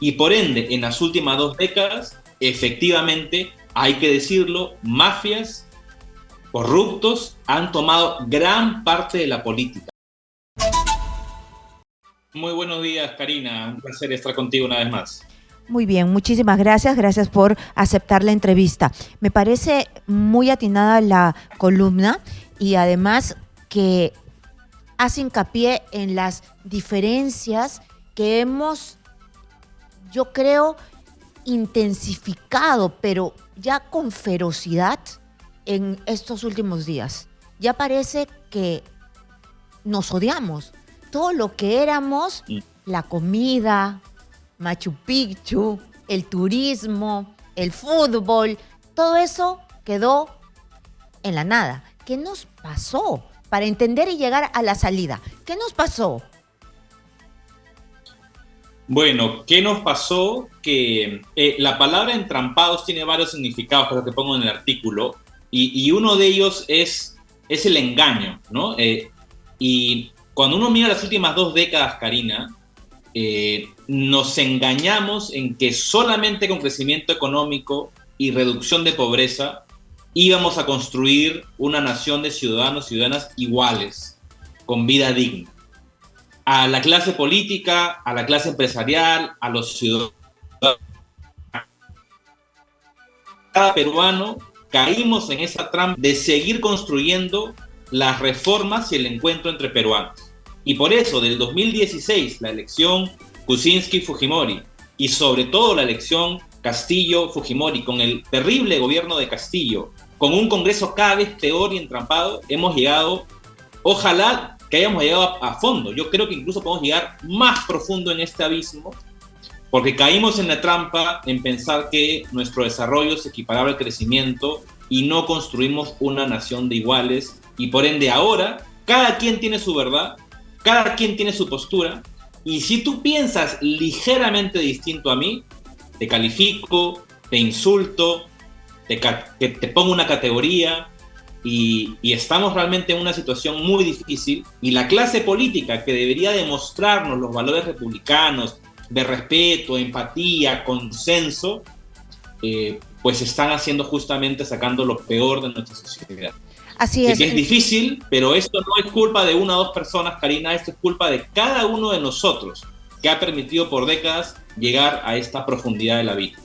Y por ende, en las últimas 2 décadas, efectivamente, hay que decirlo, mafias, corruptos han tomado gran parte de la política. Muy buenos días, Karina. Un placer estar contigo una vez más. Muy bien, muchísimas gracias. Gracias por aceptar la entrevista. Me parece muy atinada la columna y además que hace hincapié en las diferencias que hemos, yo creo, intensificado, pero ya con ferocidad en estos últimos días. Ya parece que nos odiamos. Todo lo que éramos, la comida, Machu Picchu, el turismo, el fútbol, todo eso quedó en la nada. ¿Qué nos pasó? Para entender y llegar a la salida, ¿qué nos pasó? Bueno, ¿qué nos pasó? Que la palabra entrampados tiene varios significados, que es lo que pongo en el artículo, y uno de ellos es el engaño, ¿no? Y cuando uno mira las últimas 2 décadas, Karina, nos engañamos en que solamente con crecimiento económico y reducción de pobreza íbamos a construir una nación de ciudadanos y ciudadanas iguales, con vida digna. A la clase política, a la clase empresarial, a los ciudadanos, cada peruano caímos en esa trampa de seguir construyendo las reformas y el encuentro entre peruanos. Y por eso, del 2016, la elección Kuczynski-Fujimori, y sobre todo la elección Castillo-Fujimori, con el terrible gobierno de Castillo, con un Congreso cada vez peor y entrampado, hemos llegado, ojalá que hayamos llegado a fondo. Yo creo que incluso podemos llegar más profundo en este abismo, porque caímos en la trampa en pensar que nuestro desarrollo es equiparable al crecimiento y no construimos una nación de iguales, y por ende ahora cada quien tiene su verdad, cada quien tiene su postura, y si tú piensas ligeramente distinto a mí, te califico, te insulto, te pongo una categoría, y estamos realmente en una situación muy difícil, y la clase política que debería demostrarnos los valores republicanos de respeto, empatía, consenso, pues están haciendo justamente sacando lo peor de nuestra sociedad. Así es. Es difícil, pero esto no es culpa de una o dos personas, Karina, esto es culpa de cada uno de nosotros, que ha permitido por décadas llegar a esta profundidad de la vida.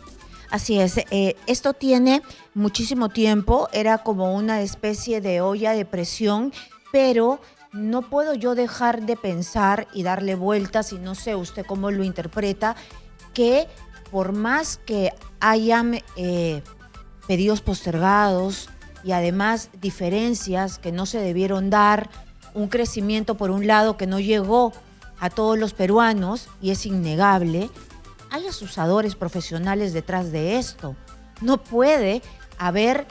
Así es, esto tiene muchísimo tiempo, era como una especie de olla de presión, pero no puedo yo dejar de pensar y darle vueltas, y no sé usted cómo lo interpreta, que por más que hayan pedidos postergados y además diferencias que no se debieron dar, un crecimiento por un lado que no llegó a todos los peruanos y es innegable, hay asusadores profesionales detrás de esto. No puede haber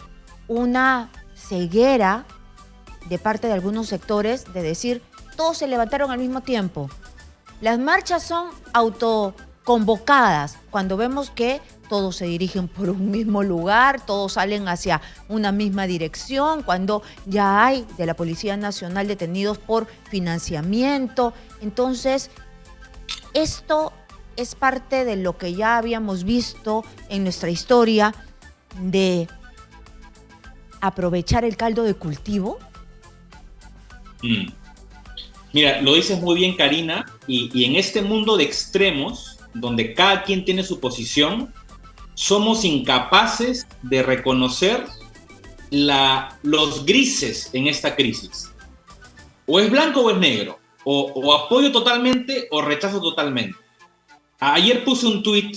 una ceguera de parte de algunos sectores de decir, todos se levantaron al mismo tiempo. Las marchas son autoconvocadas, cuando vemos que todos se dirigen por un mismo lugar, todos salen hacia una misma dirección, cuando ya hay de la Policía Nacional detenidos por financiamiento. Entonces, esto es parte de lo que ya habíamos visto en nuestra historia de aprovechar el caldo de cultivo. Mira, lo dices muy bien, Karina, y en este mundo de extremos, donde cada quien tiene su posición, somos incapaces de reconocer los grises en esta crisis. O es blanco o es negro, o apoyo totalmente o rechazo totalmente. Ayer puse un tuit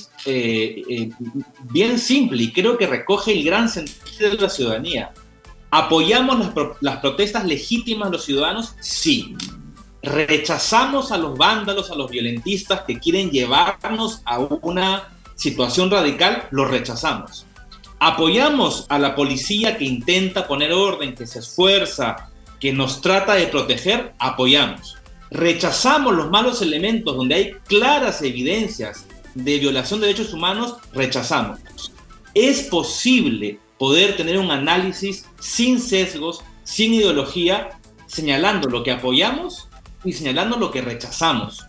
bien simple y creo que recoge el gran sentido de la ciudadanía. ¿Apoyamos las protestas legítimas de los ciudadanos? Sí. ¿Rechazamos a los vándalos, a los violentistas que quieren llevarnos a una situación radical? Lo rechazamos. ¿Apoyamos a la policía que intenta poner orden, que se esfuerza, que nos trata de proteger? Apoyamos. ¿Rechazamos los malos elementos donde hay claras evidencias de violación de derechos humanos? Rechazamos. Es posible poder tener un análisis sin sesgos, sin ideología, señalando lo que apoyamos y señalando lo que rechazamos.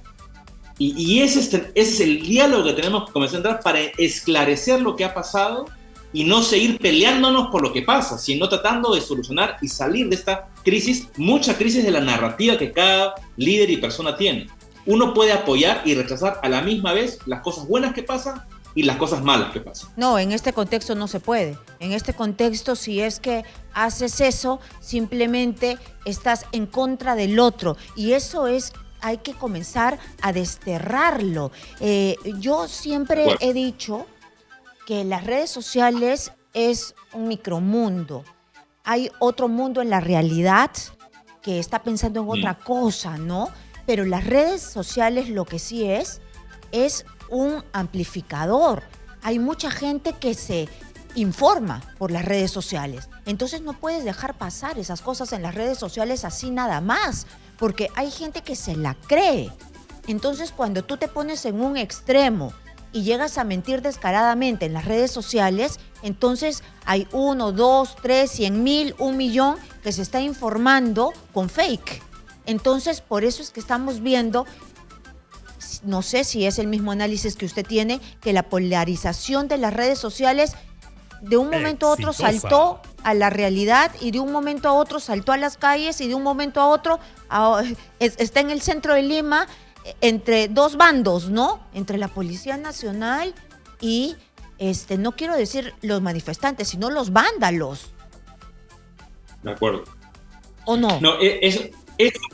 Y ese es el diálogo que tenemos que comenzar a entrar para esclarecer lo que ha pasado y no seguir peleándonos por lo que pasa, sino tratando de solucionar y salir de esta crisis, mucha crisis de la narrativa que cada líder y persona tiene. Uno puede apoyar y rechazar a la misma vez las cosas buenas que pasan y las cosas malas que pasan. No, en este contexto no se puede. En este contexto, si es que haces eso, simplemente estás en contra del otro. Y eso es, hay que comenzar a desterrarlo. Yo siempre he dicho que las redes sociales es un micromundo. Hay otro mundo en la realidad que está pensando en otra cosa, ¿no? Pero las redes sociales lo que sí es un amplificador. Hay mucha gente que se informa por las redes sociales. Entonces no puedes dejar pasar esas cosas en las redes sociales así nada más, porque hay gente que se la cree. Entonces cuando tú te pones en un extremo y llegas a mentir descaradamente en las redes sociales, entonces hay 1, 2, 3, 100,000, 1,000,000 que se está informando con fake. Entonces, por eso es que estamos viendo, no sé si es el mismo análisis que usted tiene, que la polarización de las redes sociales de un momento a otro saltó a la realidad y de un momento a otro saltó a las calles y de un momento a otro está en el centro de Lima entre dos bandos, ¿no? Entre la Policía Nacional y, no quiero decir los manifestantes, sino los vándalos. De acuerdo. ¿O no? No, eso,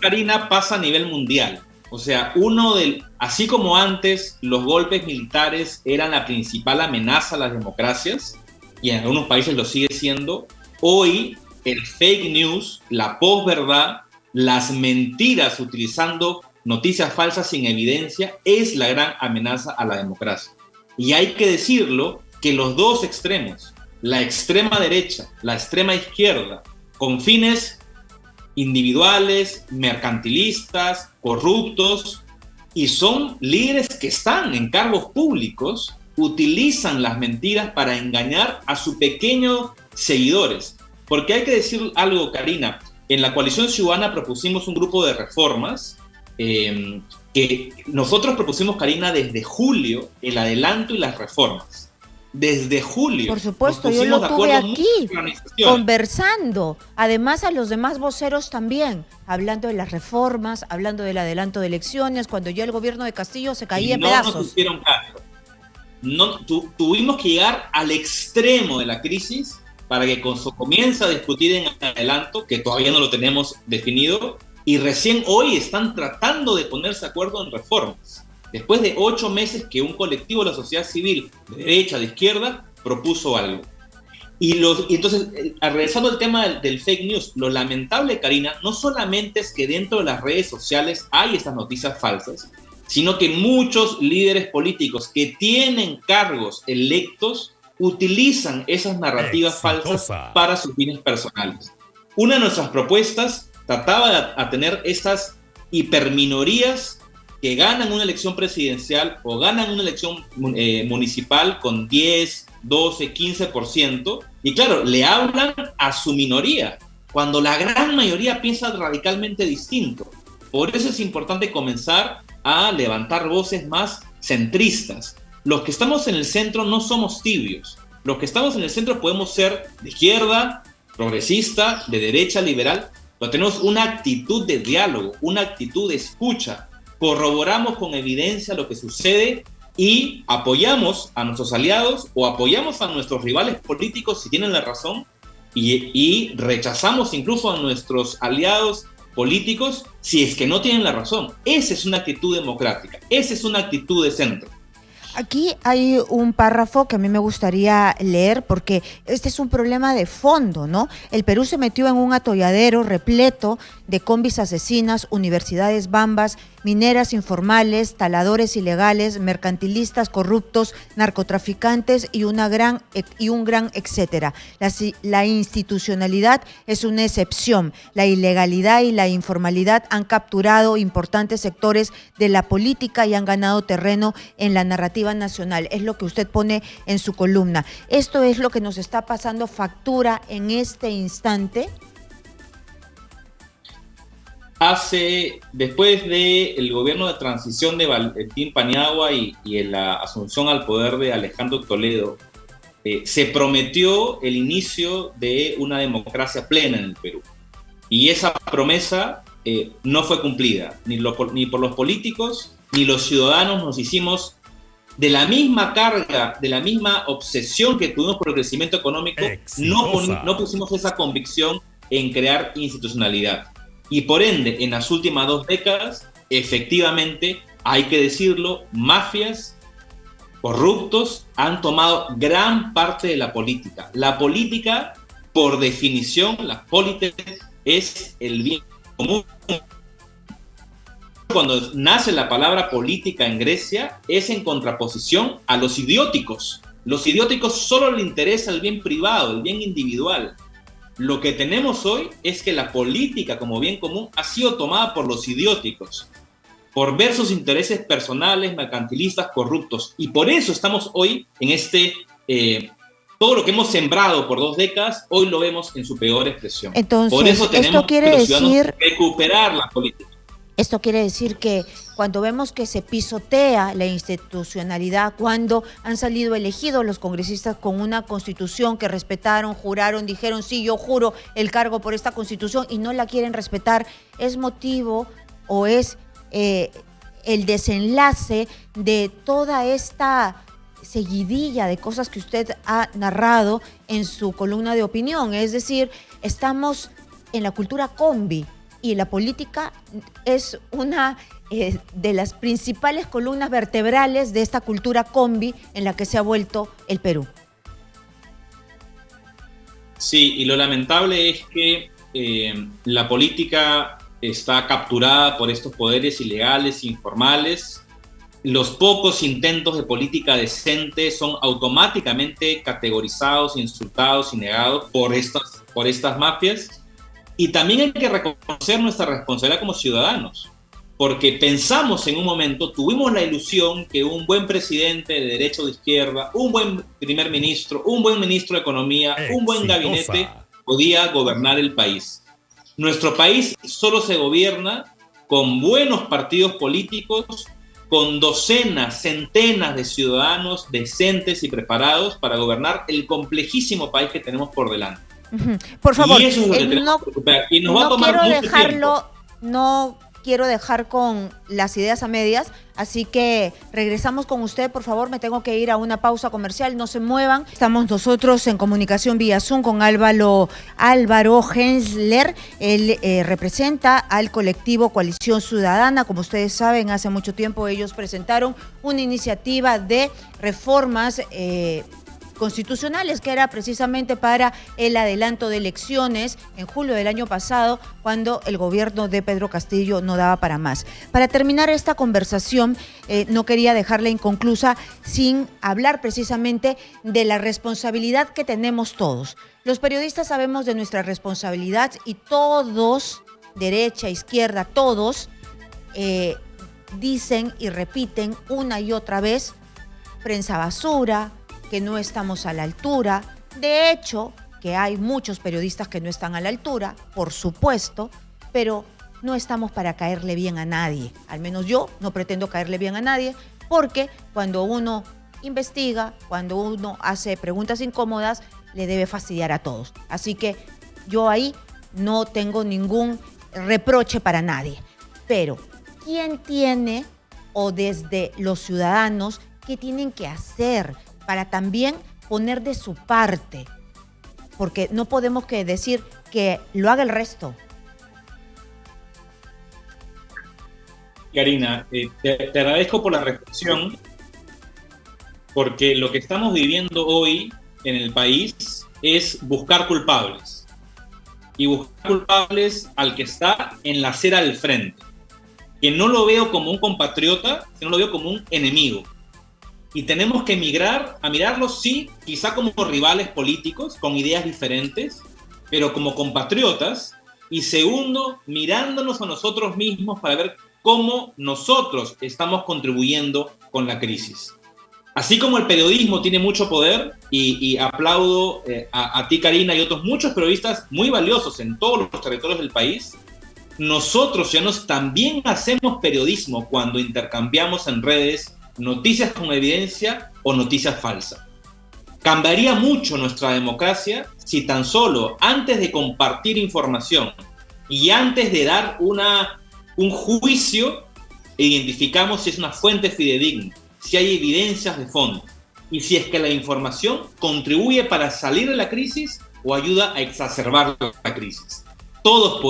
Karina, pasa a nivel mundial. O sea, así como antes los golpes militares eran la principal amenaza a las democracias, y en algunos países lo sigue siendo, hoy el fake news, la posverdad, las mentiras utilizando noticias falsas sin evidencia es la gran amenaza a la democracia. Y hay que decirlo que los dos extremos, la extrema derecha, la extrema izquierda, con fines individuales, mercantilistas, corruptos, y son líderes que están en cargos públicos, utilizan las mentiras para engañar a sus pequeños seguidores. Porque hay que decir algo, Karina, en la Coalición Ciudadana propusimos un grupo de reformas que nosotros propusimos, Karina, desde julio, el adelanto y las reformas. Desde julio. Por supuesto, yo lo tuve aquí conversando. Además, a los demás voceros también, hablando de las reformas, hablando del adelanto de elecciones, cuando ya el gobierno de Castillo se caía en pedazos. No nos hicieron caso. Tuvimos que llegar al extremo de la crisis para que comience a discutir en adelanto, que todavía no lo tenemos definido, y recién hoy están tratando de ponerse de acuerdo en reformas. Después de 8 meses que un colectivo de la sociedad civil, de derecha, de izquierda, propuso algo. Y entonces, regresando al tema del fake news, lo lamentable, Karina, no solamente es que dentro de las redes sociales hay estas noticias falsas, sino que muchos líderes políticos que tienen cargos electos utilizan esas narrativas falsas para sus fines personales. Una de nuestras propuestas trataba de tener estas hiperminorías que ganan una elección presidencial o ganan una elección municipal con 10, 12, 15%, y claro, le hablan a su minoría, cuando la gran mayoría piensa radicalmente distinto. Por eso es importante comenzar a levantar voces más centristas. Los que estamos en el centro no somos tibios. Los que estamos en el centro podemos ser de izquierda, progresista, de derecha, liberal, pero tenemos una actitud de diálogo, una actitud de escucha. Corroboramos con evidencia lo que sucede y apoyamos a nuestros aliados o apoyamos a nuestros rivales políticos si tienen la razón y rechazamos incluso a nuestros aliados políticos si es que no tienen la razón. Esa es una actitud democrática, esa es una actitud de centro. Aquí hay un párrafo que a mí me gustaría leer porque este es un problema de fondo, ¿no? El Perú se metió en un atolladero repleto de combis asesinas, universidades bambas, mineras informales, taladores ilegales, mercantilistas corruptos, narcotraficantes y un gran etcétera. La institucionalidad es una excepción. La ilegalidad y la informalidad han capturado importantes sectores de la política y han ganado terreno en la narrativa nacional. Es lo que usted pone en su columna. ¿Esto es lo que nos está pasando factura en este instante? después del gobierno de transición de Valentín Paniagua y la asunción al poder de Alejandro Toledo, se prometió el inicio de una democracia plena en el Perú. Y esa promesa no fue cumplida, ni por los políticos, ni los ciudadanos nos hicimos de la misma carga, de la misma obsesión que tuvimos por el crecimiento económico, no pusimos esa convicción en crear institucionalidad. Y por ende, en las últimas 2 décadas, efectivamente, hay que decirlo, mafias, corruptos han tomado gran parte de la política. La política, por definición, la política es el bien común. Cuando nace la palabra política en Grecia, es en contraposición a los idióticos. Los idióticos solo les interesa el bien privado, el bien individual. Lo que tenemos hoy es que la política como bien común ha sido tomada por los idióticos, por ver sus intereses personales, mercantilistas, corruptos. Y por eso estamos hoy en todo lo que hemos sembrado por 2 décadas, hoy lo vemos en su peor expresión. Entonces, por eso tenemos que los ciudadanos recuperar la política. Esto quiere decir que cuando vemos que se pisotea la institucionalidad, cuando han salido elegidos los congresistas con una constitución que respetaron, juraron, dijeron, sí, yo juro el cargo por esta constitución y no la quieren respetar, es motivo o es el desenlace de toda esta seguidilla de cosas que usted ha narrado en su columna de opinión. Es decir, estamos en la cultura combi. Y la política es una de las principales columnas vertebrales de esta cultura combi en la que se ha vuelto el Perú. Sí, y lo lamentable es que la política está capturada por estos poderes ilegales, informales. Los pocos intentos de política decente son automáticamente categorizados, insultados y negados por estas mafias. Y también hay que reconocer nuestra responsabilidad como ciudadanos, porque pensamos en un momento, tuvimos la ilusión que un buen presidente de derecha o de izquierda, un buen primer ministro, un buen ministro de Economía, un buen gabinete podía gobernar el país. Nuestro país solo se gobierna con buenos partidos políticos, con docenas, centenas de ciudadanos decentes y preparados para gobernar el complejísimo país que tenemos por delante. Por favor, y eso es lo que tenemos que recuperar. Y nos va a tomar mucho tiempo. No quiero dejar con las ideas a medias, así que regresamos con usted, por favor, me tengo que ir a una pausa comercial, no se muevan. Estamos nosotros en comunicación vía Zoom con Álvaro Hensler, él representa al colectivo Coalición Ciudadana. Como ustedes saben, hace mucho tiempo ellos presentaron una iniciativa de reformas constitucionales, que era precisamente para el adelanto de elecciones en julio del año pasado, cuando el gobierno de Pedro Castillo no daba para más. Para terminar esta conversación, no quería dejarla inconclusa sin hablar precisamente de la responsabilidad que tenemos todos. Los periodistas sabemos de nuestra responsabilidad y todos, derecha, izquierda, todos, dicen y repiten una y otra vez, prensa basura, que no estamos a la altura. De hecho, que hay muchos periodistas que no están a la altura, por supuesto, pero no estamos para caerle bien a nadie. Al menos yo no pretendo caerle bien a nadie, porque cuando uno investiga, cuando uno hace preguntas incómodas, le debe fastidiar a todos. Así que yo ahí no tengo ningún reproche para nadie. Pero, ¿quién tiene, o desde los ciudadanos, qué tienen que hacer para también poner de su parte? Porque no podemos decir que lo haga el resto. Karina, te agradezco por la reflexión, porque lo que estamos viviendo hoy en el país es buscar culpables. Y buscar culpables al que está en la acera del frente, que no lo veo como un compatriota, sino lo veo como un enemigo. Y tenemos que migrar a mirarlos, sí, quizá como rivales políticos, con ideas diferentes, pero como compatriotas. Y segundo, mirándonos a nosotros mismos para ver cómo nosotros estamos contribuyendo con la crisis. Así como el periodismo tiene mucho poder, y aplaudo a ti, Karina, y otros muchos periodistas muy valiosos en todos los territorios del país, nosotros ciudadanos también hacemos periodismo cuando intercambiamos en redes noticias con evidencia o noticias falsas. Cambiaría mucho nuestra democracia si tan solo antes de compartir información y antes de dar un juicio, identificamos si es una fuente fidedigna, si hay evidencias de fondo y si es que la información contribuye para salir de la crisis o ayuda a exacerbar la crisis. Todos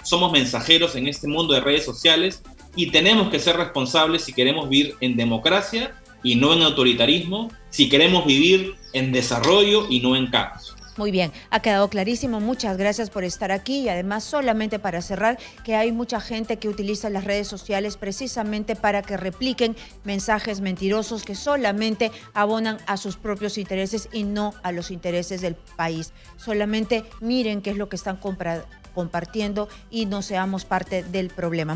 somos mensajeros en este mundo de redes sociales y tenemos que ser responsables si queremos vivir en democracia y no en autoritarismo, si queremos vivir en desarrollo y no en caos. Muy bien, ha quedado clarísimo. Muchas gracias por estar aquí y además solamente para cerrar que hay mucha gente que utiliza las redes sociales precisamente para que repliquen mensajes mentirosos que solamente abonan a sus propios intereses y no a los intereses del país. Solamente miren qué es lo que están compartiendo y no seamos parte del problema.